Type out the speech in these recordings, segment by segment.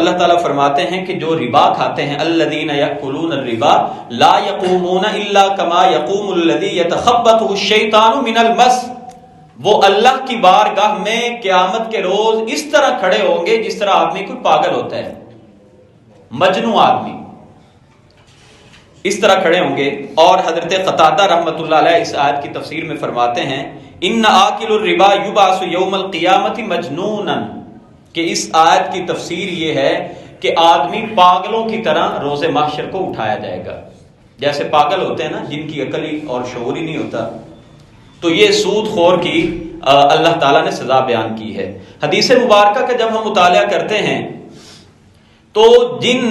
اللہ تعالیٰ فرماتے ہیں کہ جو ربا کھاتے ہیں الذین یأکلون الربا لا یقومون الا کما یقوم الذی یتخبطہ الشیطان من المس، وہ اللہ کی بارگاہ میں قیامت کے روز اس طرح کھڑے ہوں گے جس طرح آدمی کوئی پاگل ہوتا ہے، مجنون آدمی اس طرح کھڑے ہوں گے۔ اور حضرت قتادہ رحمۃ اللہ علیہ اس آیت کی تفسیر میں فرماتے ہیں ان آکل الربا یبعث یوم القیامت مجنونا، کہ اس آیت کی تفسیر یہ ہے کہ آدمی پاگلوں کی طرح روز محشر کو اٹھایا جائے گا، جیسے پاگل ہوتے ہیں نا جن کی عقل ہی اور شعور ہی نہیں ہوتا، تو یہ سود خور کی اللہ تعالیٰ نے سزا بیان کی ہے۔ حدیث مبارکہ کا جب ہم مطالعہ کرتے ہیں تو جن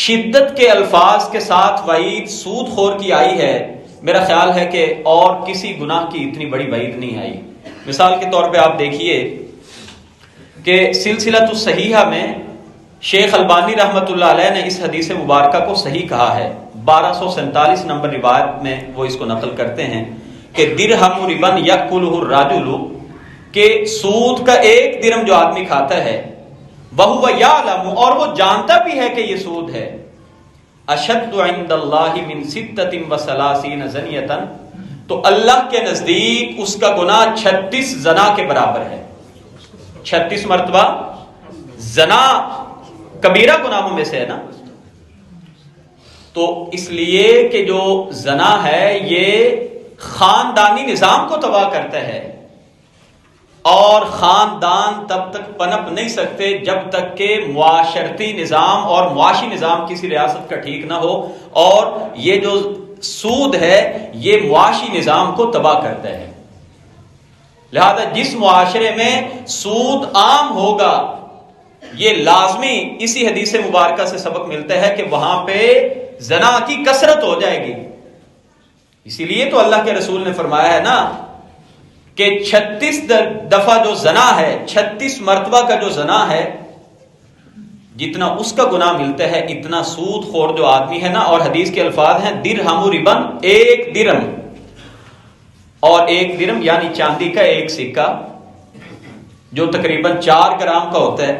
شدت کے الفاظ کے ساتھ وعید سود خور کی آئی ہے، میرا خیال ہے کہ اور کسی گناہ کی اتنی بڑی وعید نہیں آئی۔ مثال کے طور پہ آپ دیکھیے کہ سلسلۃ الصحیحہ میں شیخ البانی رحمۃ اللہ علیہ نے اس حدیث مبارکہ کو صحیح کہا ہے، 1247 نمبر روایت میں وہ اس کو نقل کرتے ہیں کہ درہم ربن یأکلہ الرجل، کہ سود کا ایک درہم جو آدمی کھاتا ہے، وہو یعلم، اور وہ جانتا بھی ہے کہ یہ سود ہے، اشد عند اللہ من 36 زنیۃ، تو اللہ کے نزدیک اس کا گناہ 36 زنا کے برابر ہے۔ 36 مرتبہ زنا کبیرہ گناہوں میں سے ہے نا، تو اس لیے کہ جو زنا ہے یہ خاندانی نظام کو تباہ کرتا ہے، اور خاندان تب تک پنپ نہیں سکتے جب تک کہ معاشرتی نظام اور معاشی نظام کسی ریاست کا ٹھیک نہ ہو، اور یہ جو سود ہے یہ معاشی نظام کو تباہ کرتا ہے۔ لہذا جس معاشرے میں سود عام ہوگا، یہ لازمی اسی حدیث مبارکہ سے سبق ملتا ہے کہ وہاں پہ زنا کی کثرت ہو جائے گی۔ اسی لیے تو اللہ کے رسول نے فرمایا ہے نا کہ 36 دفعہ جو زنا ہے، 36 مرتبہ کا جو زنا ہے، جتنا اس کا گناہ ملتا ہے اتنا سود خور جو آدمی ہے نا، اور حدیث کے الفاظ ہیں درہم ربن، ایک درہم، اور ایک درہم یعنی چاندی کا ایک سکہ جو تقریباً 4 گرام کا ہوتا ہے،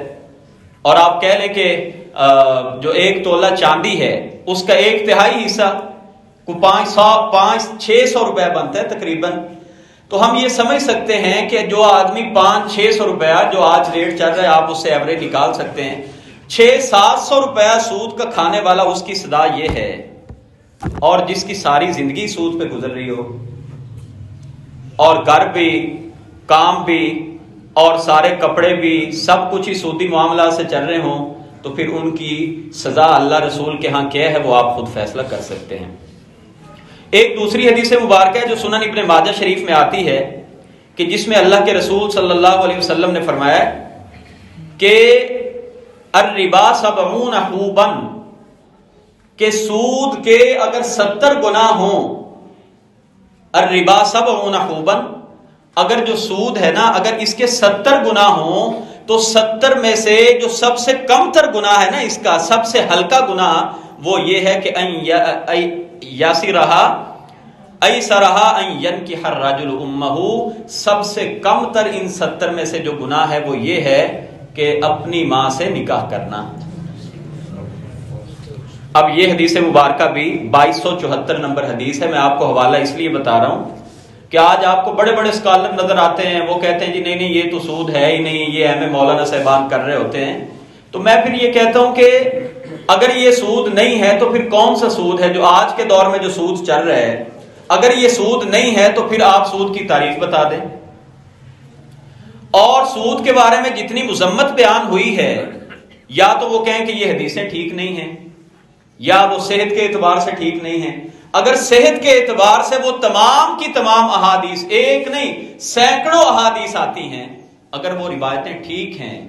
اور آپ کہہ لیں کہ جو ایک تولہ چاندی ہے اس کا 1/3 حصہ کو 500-600 روپے بنتا ہے تقریباً، تو ہم یہ سمجھ سکتے ہیں کہ جو آدمی 500-600 روپیہ جو آج ریٹ چل رہا ہے آپ اس سے ایوریج نکال سکتے ہیں، 600-700 روپیہ سود کا کھانے والا اس کی صدا یہ ہے، اور جس کی ساری زندگی سود پہ گزر رہی ہو، اور گھر بھی، کام بھی، اور سارے کپڑے بھی، سب کچھ ہی سودی معاملات سے چل رہے ہوں، تو پھر ان کی سزا اللہ رسول کے ہاں کیا ہے وہ آپ خود فیصلہ کر سکتے ہیں۔ ایک دوسری حدیث مبارکہ ہے جو سنن ابن ماجہ شریف میں آتی ہے کہ جس میں اللہ کے رسول صلی اللہ علیہ وسلم نے فرمایا کہ الربا 70 حوبا، کہ سود کے اگر 70 گناہ ہوں، الربا 70 حوبا، اگر جو سود ہے نا اگر اس کے 70 گناہ ہوں تو 70 میں سے جو سب سے کم تر گناہ ہے نا، اس کا سب سے ہلکا گناہ وہ یہ ہے کہ ایسرہا ان ینکح الرجل امہ، سب سے کم تر ان 70 میں سے جو گناہ ہے وہ یہ ہے کہ اپنی ماں سے نکاح کرنا۔ اب یہ حدیث مبارکہ بھی 2274 نمبر حدیث ہے، میں آپ کو حوالہ اس لیے بتا رہا ہوں کہ آج آپ کو بڑے بڑے اسکالر نظر آتے ہیں، وہ کہتے ہیں جی نہیں یہ تو سود ہے ہی نہیں، یہ ایم اے مولانا صاحبان کر رہے ہوتے ہیں، تو میں پھر یہ کہتا ہوں کہ اگر یہ سود نہیں ہے تو پھر کون سا سود ہے جو آج کے دور میں جو سود چل رہا ہے؟ اگر یہ سود نہیں ہے تو پھر آپ سود کی تعریف بتا دیں، اور سود کے بارے میں جتنی مذمت بیان ہوئی ہے، یا تو وہ کہیں کہ یہ حدیثیں ٹھیک نہیں ہیں، یا وہ صحت کے اعتبار سے ٹھیک نہیں ہیں۔ اگر صحت کے اعتبار سے وہ تمام کی تمام احادیث، ایک نہیں سینکڑوں احادیث آتی ہیں، اگر وہ روایتیں ٹھیک ہیں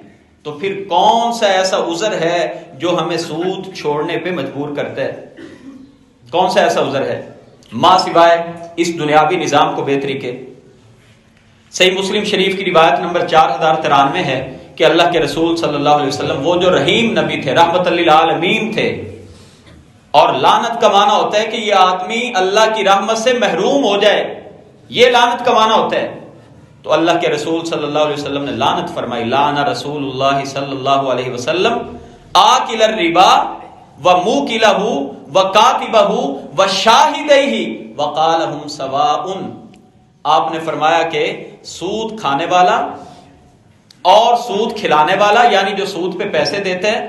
تو پھر کون سا ایسا عذر ہے جو ہمیں سود چھوڑنے پہ مجبور کرتا ہے؟ کون سا ایسا عذر ہے ماں سوائے اس دنیاوی نظام کو بہتری کے؟ صحیح مسلم شریف کی روایت نمبر 4093 ہے کہ اللہ کے رسول صلی اللہ علیہ وسلم وہ جو رحیم نبی تھے، رحمت للعالمین تھے، اور لعنت کا معنی ہوتا ہے کہ یہ آدمی اللہ کی رحمت سے محروم ہو جائے، یہ لعنت کا معنی ہوتا ہے، تو اللہ کے رسول صلی اللہ علیہ وسلم نے لعنت فرمائی، لعن رسول اللہ صلی اللہ علیہ وسلم آکل الربا وموکلہ وکاتبہ وشاہدیہ وقالہم سواء. آپ نے فرمایا کہ سود کھانے والا اور سود کھلانے والا، یعنی جو سود پہ پیسے دیتے ہیں،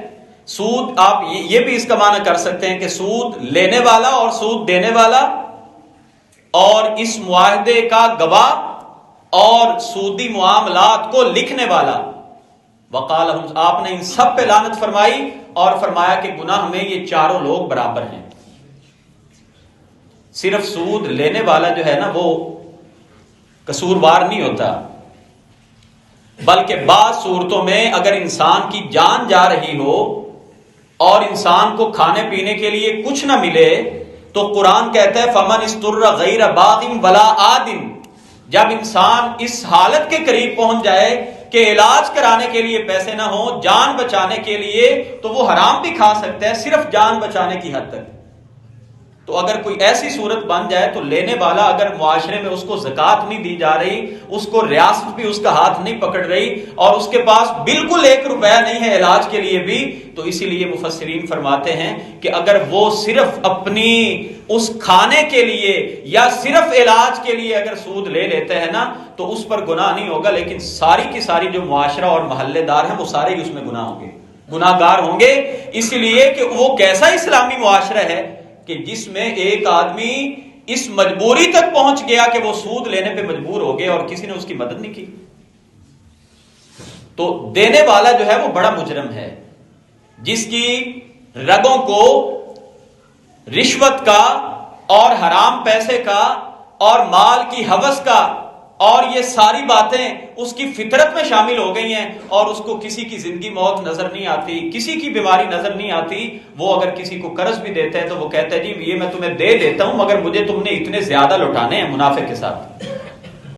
سود آپ یہ بھی اس کا معنی کر سکتے ہیں کہ سود لینے والا اور سود دینے والا، اور اس معاہدے کا گواہ اور سودی معاملات کو لکھنے والا. وقالہم، آپ نے ان سب پہ لعنت فرمائی اور فرمایا کہ گناہ میں یہ چاروں لوگ برابر ہیں. صرف سود لینے والا جو ہے نا وہ قصوروار نہیں ہوتا، بلکہ بعض صورتوں میں اگر انسان کی جان جا رہی ہو اور انسان کو کھانے پینے کے لیے کچھ نہ ملے تو قرآن کہتا ہے فمن استر غیر باغ ولا عاد. جب انسان اس حالت کے قریب پہنچ جائے کہ علاج کرانے کے لیے پیسے نہ ہوں، جان بچانے کے لیے، تو وہ حرام بھی کھا سکتا ہے صرف جان بچانے کی حد تک. تو اگر کوئی ایسی صورت بن جائے تو لینے والا اگر معاشرے میں اس کو زکوٰۃ نہیں دی جا رہی، اس کو ریاست بھی اس کا ہاتھ نہیں پکڑ رہی، اور اس کے پاس بالکل 1 روپیہ نہیں ہے علاج کے لیے بھی، تو اسی لیے مفسرین فرماتے ہیں کہ اگر وہ صرف اپنی اس کھانے کے لیے یا صرف علاج کے لیے اگر سود لے لیتے ہیں نا تو اس پر گناہ نہیں ہوگا، لیکن ساری کی ساری جو معاشرہ اور محلے دار ہیں وہ سارے ہی اس میں گناہ ہوں گے، گناہ گار ہوں گے. اس لیے کہ وہ کیسا اسلامی معاشرہ ہے کہ جس میں ایک آدمی اس مجبوری تک پہنچ گیا کہ وہ سود لینے پہ مجبور ہو گیا اور کسی نے اس کی مدد نہیں کی. تو دینے والا جو ہے وہ بڑا مجرم ہے، جس کی رگوں کو رشوت کا اور حرام پیسے کا اور مال کی ہوس کا اور یہ ساری باتیں اس کی فطرت میں شامل ہو گئی ہیں، اور اس کو کسی کی زندگی موت نظر نہیں آتی، کسی کی بیماری نظر نہیں آتی. وہ اگر کسی کو قرض بھی دیتے ہیں تو وہ کہتا ہے جی یہ میں تمہیں دے دیتا ہوں مگر مجھے تم نے اتنے زیادہ لوٹانے ہیں منافع کے ساتھ.